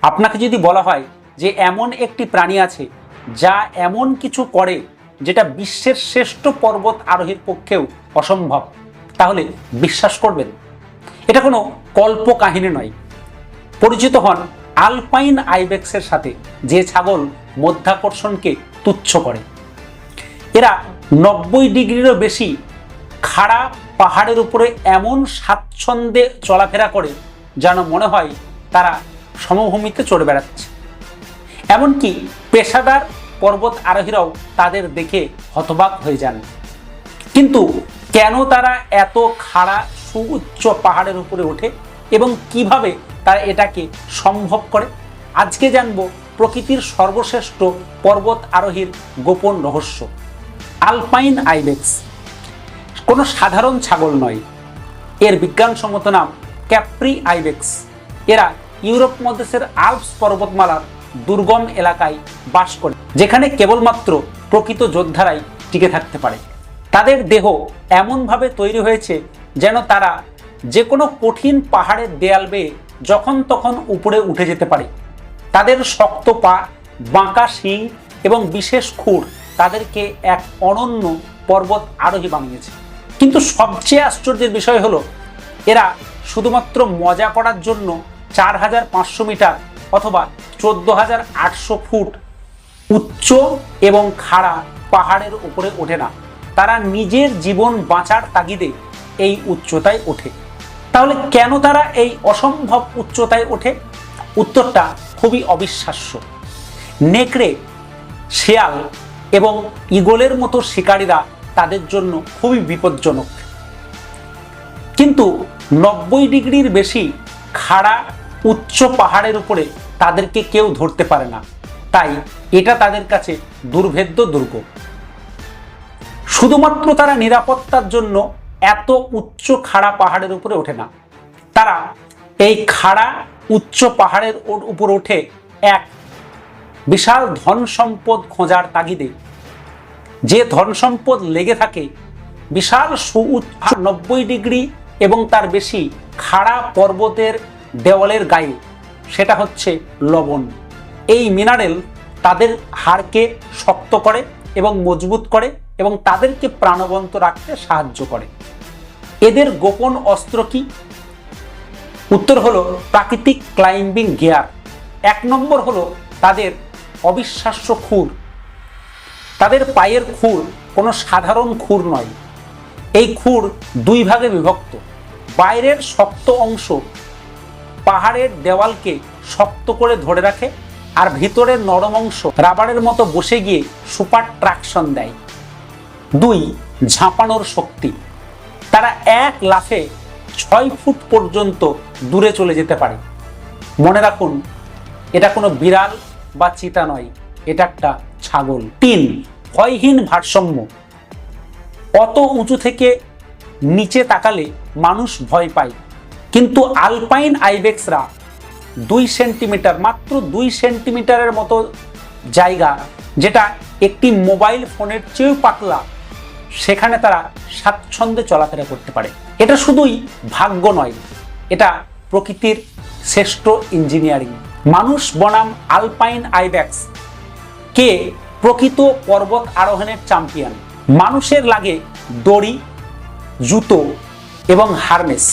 আপনাকে যদি বলা হয় যে এমন একটি প্রাণী আছে যা এমন কিছু করে যেটা বিশ্বের শ্রেষ্ঠ পর্বত আরোহীর পক্ষেও অসম্ভব, তাহলে বিশ্বাস করবেন? এটা কোনো কল্পকাহিনী নয়। পরিচিত হন আলপাইন আইবেক্সের সাথে, যে ছাগল মধ্যাকর্ষণকে তুচ্ছ করে। এরা 90 ডিগ্রিরও বেশি খাড়া পাহাড়ের উপরে এমন স্বাচ্ছন্দ্যে চলাফেরা করে যেন মনে হয় তারা সমভূমিতে চড়ে বেড়াচ্ছে। এমনকি পেশাদার পর্বত আরোহীরাও তাদের দেখে হতবাক হয়ে যান। কিন্তু কেন তারা এত খাড়া সুউচ্চ পাহাড়ের উপরে ওঠে এবং কিভাবে তারা এটাকে সম্ভব করে, আজকে জানব প্রকৃতির সর্বশ্রেষ্ঠ পর্বত আরোহীর গোপন রহস্য। আলপাইন আইবেক্স কোনো সাধারণ ছাগল নয়, এর বিজ্ঞানসম্মত নাম ক্যাপ্রি আইবেক্স। এরা ইউরোপ মহাদেশের আল্পস পর্বতমালার দুর্গম এলাকায় বাস করে, যেখানে কেবলমাত্র প্রকৃত যোদ্ধারাই টিকে থাকতে পারে। তাদের দেহ এমনভাবে তৈরি হয়েছে যেন তারা যে কোনো কঠিন পাহাড়ের দেয়াল বেয়ে যখন তখন উপরে উঠে যেতে পারে। তাদের শক্ত পা, বাঁকা শিং এবং বিশেষ খুর তাদেরকে এক অনন্য পর্বত আরোহী বানিয়েছে। কিন্তু সবচেয়ে আশ্চর্যের বিষয় হলো, এরা শুধুমাত্র মজা করার জন্য 4500 মিটার অথবা 14800 ফুট উচ্চ এবং খাড়া পাহাড়ের উপরে ওঠে না। তারা নিজের জীবন বাঁচার তাগিদে এই উচ্চতায় ওঠে। তাহলে কেন তারা এই অসম্ভব উচ্চতায় ওঠে? উত্তরটা খুবই অবিশ্বাস্য। নেকড়ে, শেয়াল এবং ঈগলের মতো শিকারীরা তাদের জন্য খুবই বিপজ্জনক। কিন্তু 90 ডিগ্রির বেশি খাড়া উচ্চ পাহাড়ের উপরে তাদেরকে কেউ ধরতে পারে না, তাই এটা তাদের কাছে দুর্ভেদ্য দুর্গ। শুধুমাত্র তারা নিরাপত্তার জন্য এত উচ্চ খাড়া পাহাড়ের উপরে ওঠে না, তারা এই খাড়া উচ্চ পাহাড়ের উপর ওঠে এক বিশাল ধন সম্পদ খোঁজার তাগিদে। যে ধন সম্পদ লেগে থাকে বিশাল সুউচ্চ 90 ডিগ্রি এবং তার বেশি খাড়া পর্বতের দেওয়ালের গায়ে, সেটা হচ্ছে লবণ। এই মিনারেল তাদের হাড়কে শক্ত করে এবং মজবুত করে এবং তাদেরকে প্রাণবন্ত রাখতে সাহায্য করে। এদের গোপন অস্ত্র কি? উত্তর হলো প্রাকৃতিক ক্লাইম্বিং গিয়ার। 1 নম্বর হলো তাদের অবিশ্বাস্য খুর। তাদের পায়ের খুর কোনো সাধারণ খুর নয়। এই খুর 2 ভাগে বিভক্ত। বাইরের শক্ত অংশ পাহাড়ের দেওয়ালকে শক্ত করে ধরে রাখে, আর ভিতরের নরম অংশ রাবারের মতো বসে গিয়ে সুপার ট্রাকশন দেয়। 2, ঝাঁপানোর শক্তি। তারা এক লাফে 6 ফুট পর্যন্ত দূরে চলে যেতে পারে। মনে রাখুন, এটা কোনো বিড়াল বা চিতা নয়, এটা একটা ছাগল। 3, ভয়হীন ভারসাম্য। অত উঁচু থেকে নিচে তাকালে মানুষ ভয় পায়, কিন্তু আলপাইন আইবেক্সরা 2 সেন্টিমিটার, মাত্র 2 সেন্টিমিটারের মতো জায়গা, যেটা একটি মোবাইল ফোনের চেয়েও পাতলা, সেখানে তারা স্বাচ্ছন্দ্যে চলাফেরা করতে পারে। এটা শুধুই ভাগ্য নয়, এটা প্রকৃতির শ্রেষ্ঠ ইঞ্জিনিয়ারিং। মানুষ বনাম আলপাইন আইবেক্স কে প্রকৃত পর্বত আরোহণের চ্যাম্পিয়ন? মানুষের লাগে দড়ি, জুতো এবং হারনেস,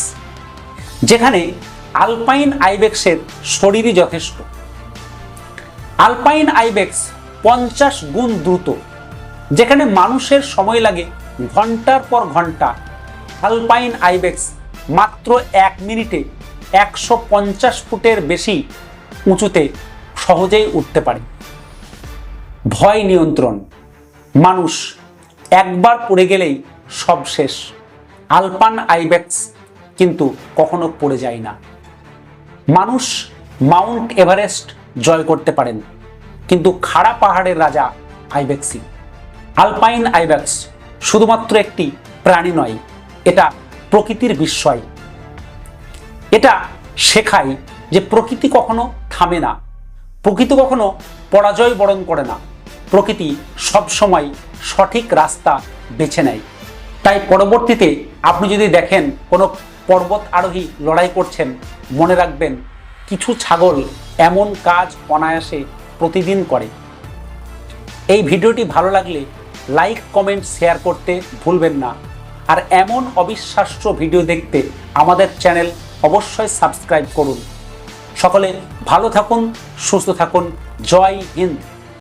যেখানে আলপাইন আইবেক্সের শরীরই যথেষ্ট। আলপাইন আইবেক্স 50 গুণ দ্রুত। যেখানে মানুষের সময় লাগে ঘন্টার পর ঘন্টা, আলপাইন আইবেক্স মাত্র 1 মিনিটে 150 ফুটের বেশি উঁচুতে সহজেই উঠতে পারে। ভয় নিয়ন্ত্রণ। মানুষ একবার পড়ে গেলেই সব শেষ। আলপাইন আইবেক্স কিন্তু কখনো পড়ে যায় না। মানুষ মাউন্ট এভারেস্ট জয় করতে পারেন, কিন্তু খাড়া পাহাড়ের রাজা আইবেক্সই। আলপাইন আইবেক্স শুধুমাত্র একটি প্রাণী নয়, এটা প্রকৃতির বিস্ময়। এটা শেখায় যে প্রকৃতি কখনো থামে না, প্রকৃতি কখনো পরাজয় বরণ করে না, প্রকৃতি সবসময় সঠিক রাস্তা বেছে নেয়। তাই পরবর্তীতে আপনি যদি দেখেন কোনো পর্বত আরোহী লড়াই করছেন, মনে রাখবেন কিছু ছাগল এমন কাজ অনায়াসে প্রতিদিন করে। এই ভিডিওটি ভালো লাগলে লাইক, কমেন্ট, শেয়ার করতে ভুলবেন না। আর এমন অবিশ্বাস্য ভিডিও দেখতে আমাদের চ্যানেল অবশ্যই সাবস্ক্রাইব করুন। সকলে ভালো থাকুন, সুস্থ থাকুন। জয় হিন্দ।